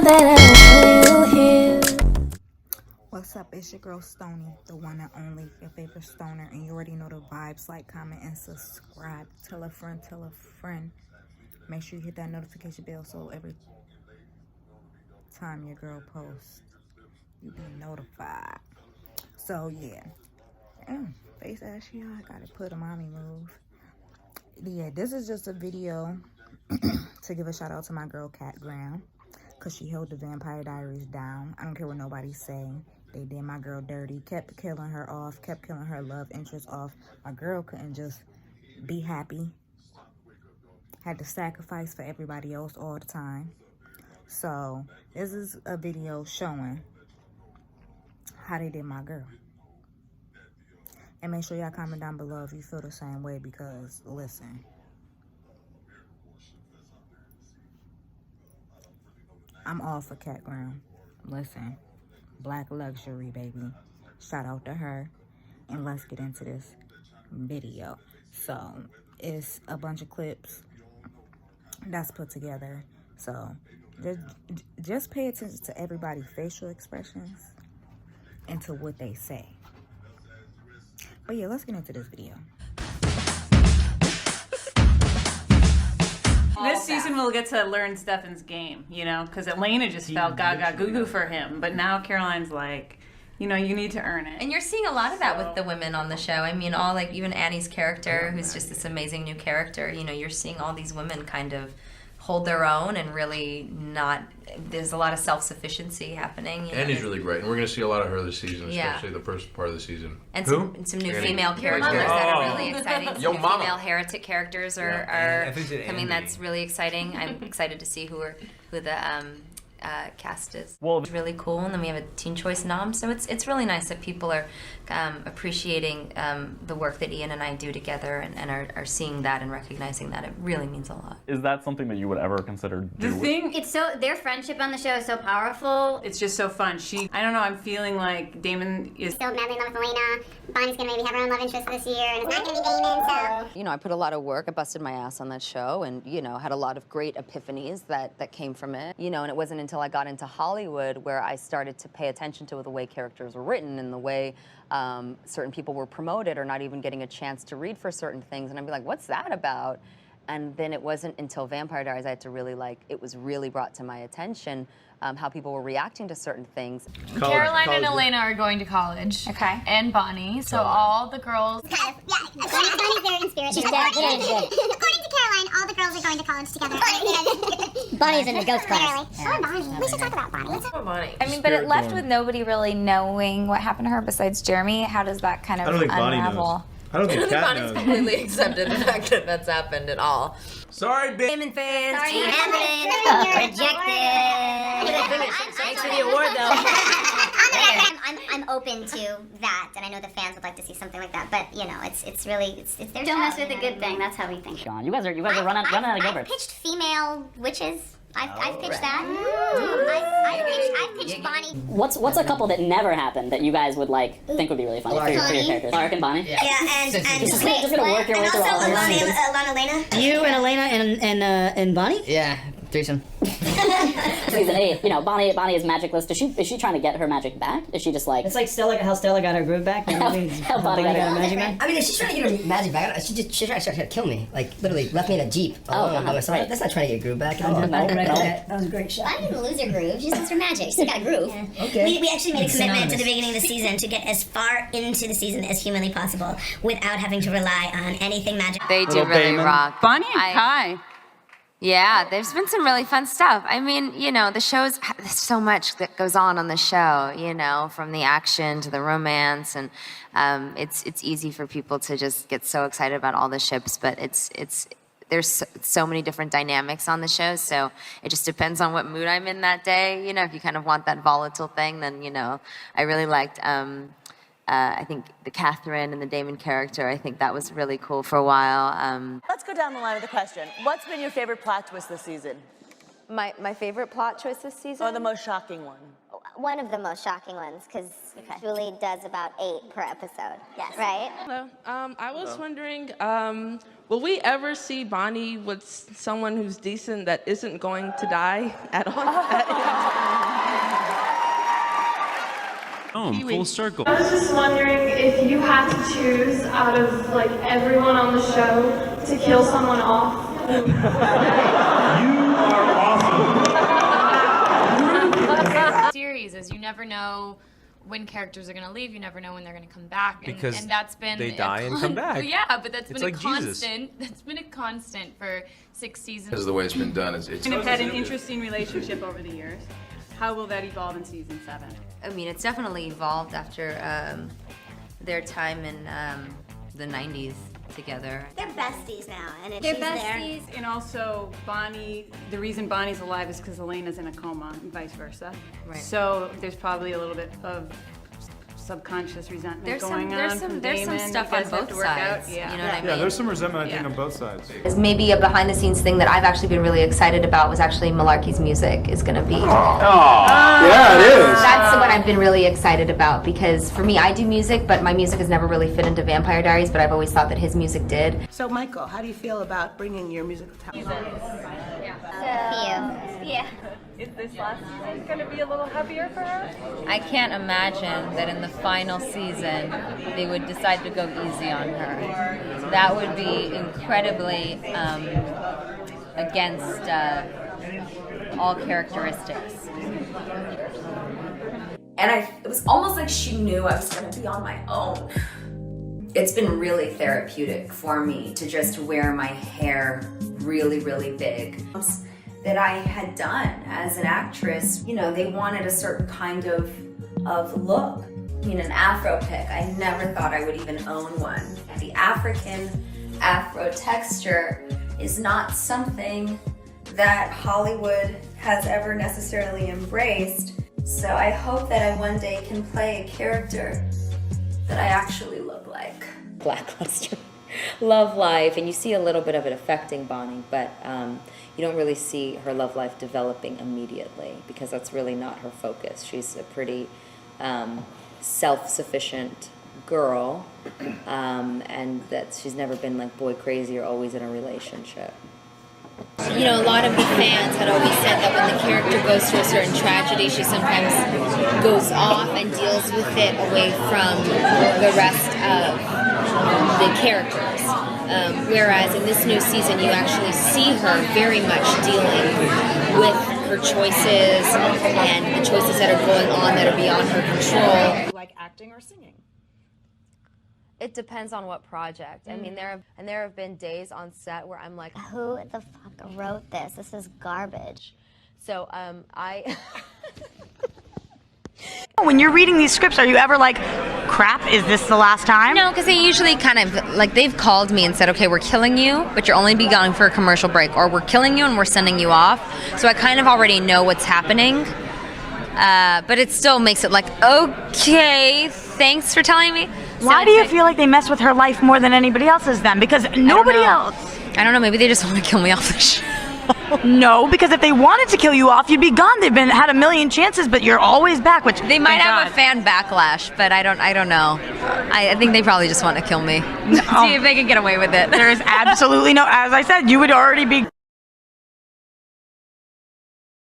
that I want you here. What's up? It's your girl Stony, the one and only, your favorite stoner, and you already know the vibes. Like, comment, and subscribe. Tell a friend, tell a friend. Make sure you hit that notification bell so every time your girl posts, you be notified. So yeah, face ass, yeah, I gotta put a mommy move. Yeah, this is just a video to give a shout out to my girl Cat Graham, because she held the Vampire Diaries down. I don't care what nobody's saying. They did my girl dirty, kept killing her off, kept killing her love interest off. My girl couldn't just be happy. Had to sacrifice for everybody else all the time. So this is a video showing how they did my girl. And make sure y'all comment down below if you feel the same way, because listen, I'm all for Cat Graham. Listen, black luxury, baby. Shout out to her. And let's get into this video. So it's a bunch of clips that's put together. So just pay attention to everybody's facial expressions and to what they say. But yeah, let's get into this video. This season we'll get to learn Stefan's game, you know, because Elena just felt gaga goo-goo for him. But now Caroline's like, you know, you need to earn it. And you're seeing a lot of that with the women on the show. I mean, all like even Annie's character, who's just this amazing new character, you know, you're seeing all these women kind of hold their own and really not, there's a lot of self-sufficiency happening. Annie's really great, and we're going to see a lot of her this season, especially the first part of the season. And some new Annie. female characters that are really exciting. Some Yo, new mama. female heretic characters are coming. That's really exciting. I'm excited to see who the cast is. Well, It's really cool, and then we have a Teen Choice nom, so it's really nice that people are appreciating the work that Ian and I do together, and are seeing that and recognizing that. It really means a lot. is that something that you would ever consider The doing? thing, It's so, their friendship on the show is so powerful. it's just so fun. I don't know, I'm feeling like Damon is... Still madly in love with Elena. Bonnie's gonna maybe have her own love interest this year, and it's not gonna be Damon, so... You know, I put a lot of work, I busted my ass on that show, and, you know, had a lot of great epiphanies that came from it. You know, and it wasn't until I got into Hollywood where I started to pay attention to the way characters were written and the way certain people were promoted or not even getting a chance to read for certain things. And I'd be like, what's that about? And then it wasn't until Vampire Diaries I had to really, like, it was really brought to my attention how people were reacting to certain things. Caroline and Elena are going to college. Okay. And Bonnie. So all the girls. Kind of, yeah. Bonnie's their inspiration. According to Caroline, all the girls are going to college together. Bonnie's in the ghost class. Or Bonnie. We should talk about Bonnie. I mean, but it left with nobody really knowing what happened to her besides Jeremy. How does that kind of I don't think Bonnie unravel? knows. I don't think Kat Bonnie's knows. completely accepted the fact that that's happened at all. Sorry, bitch. Damon fans. Sorry, Evan. Rejected. Thanks for the award, though. I'm open to that, and I know the fans would like to see something like that. But you know, it's really it's their Don't show, mess with you a know good what I thing. mean? That's how we think. You guys are running out of Gilbert. I've pitched female witches. I've pitched that. I've pitched Bonnie. What's a couple that never happened that you guys would like think would be really funny for your characters? Lark and Bonnie. Yeah, and Just gonna work your way through all of them. Alana Lena. You and Elena and Bonnie? Yeah, threesome. Season 8, you know, Bonnie is magicless. Is she trying to get her magic back? Is she just like... It's like how Stella got her groove back. How Bonnie got her magic back. I mean, if she's trying to get her magic back, she tried to kill me. Like, literally, left me in a Jeep. Right. That's not trying to get your groove back. That was a great shot. Bonnie didn't lose her groove. She just lost her magic. She still got a groove. Okay. We actually made a commitment to the beginning of the season to get as far into the season as humanly possible without having to rely on anything magic. They do really rock. Bonnie and Kai. Yeah, there's been some really fun stuff. I mean, you know, there's so much that goes on the show, you know, from the action to the romance, and it's easy for people to just get so excited about all the ships, but there's so many different dynamics on the show, so it just depends on what mood I'm in that day. You know, if you kind of want that volatile thing, then, you know, I really liked I think the Catherine and the Damon character, I think that was really cool for a while. Let's go down the line with the question. What's been your favorite plot twist this season? My favorite plot twist this season? Or the most shocking one? One of the most shocking ones, because Julie does about 8 per episode. Yes. Right? Hello. I was wondering, will we ever see Bonnie with someone who's decent that isn't going to die at all? Full circle. I was just wondering if you had to choose out of like everyone on the show to kill someone off. You are awesome. Series is you never know when characters are going to leave, you never know when they're going to come back, Because and that's been they die and come back. Yeah, but that's It's been like a Jesus. constant. That's been a constant for 6 seasons. Because of the way it's been done, it's And have had an interesting relationship over the years. How will that evolve in season 7? I mean, it's definitely evolved after their time in the 90s together. They're besties now, and if They're she's besties, and also Bonnie, the reason Bonnie's alive is because Elena's in a coma, and vice versa. Right. So there's probably a little bit of subconscious resentment There's some- going there's on some- from there's some Damon. stuff You guys on have both to work out. sides, Yeah. you know what I Yeah, mean? there's some resentment, I think, on both sides. Maybe a behind the scenes thing that I've actually been really excited about was actually Malarkey's music is going to be. Yeah, it is. That's what I've been really excited about because for me, I do music, but my music has never really fit into Vampire Diaries, but I've always thought that his music did. So, Michael, how do you feel about bringing your musical talent? Yeah. Is this last season going to be a little heavier for her? I can't imagine that in the final season they would decide to go easy on her. That would be incredibly against all characteristics. And it was almost like she knew I was going to be on my own. It's been really therapeutic for me to just wear my hair really, really big. That I had done as an actress, you know, they wanted a certain kind of look. I mean, an afro pick, I never thought I would even own one. The African afro texture is not something that Hollywood has ever necessarily embraced. So I hope that I one day can play a character that I actually look like. Lackluster love life, and you see a little bit of it affecting Bonnie, but you don't really see her love life developing immediately because that's really not her focus. She's a pretty self-sufficient girl, and that she's never been like boy crazy or always in a relationship. You know, a lot of the fans had always said that when the character goes through a certain tragedy, she sometimes goes off and deals with it away from the rest of the characters. Whereas in this new season, you actually see her very much dealing with her choices and the choices that are going on that are beyond her control. Like acting or singing? It depends on what project. I mean, there have been days on set where I'm like, Who the fuck wrote this? This is garbage. So I. When you're reading these scripts, are you ever like, crap, is this the last time? No, because they usually kind of, like, they've called me and said, okay, we're killing you, but you're only be going for a commercial break, or we're killing you and we're sending you off. So I kind of already know what's happening, but it still makes it like, okay, thanks for telling me. Why do you feel like they mess with her life more than anybody else's then? Because nobody else. I don't know, maybe they just want to kill me off the show. No, because if they wanted to kill you off, you'd be gone. They've had a million chances, but you're always back. Which They might have a fan backlash, but I don't know. I think they probably just want to kill me. See if they can get away with it. There is absolutely no, as I said, you would already be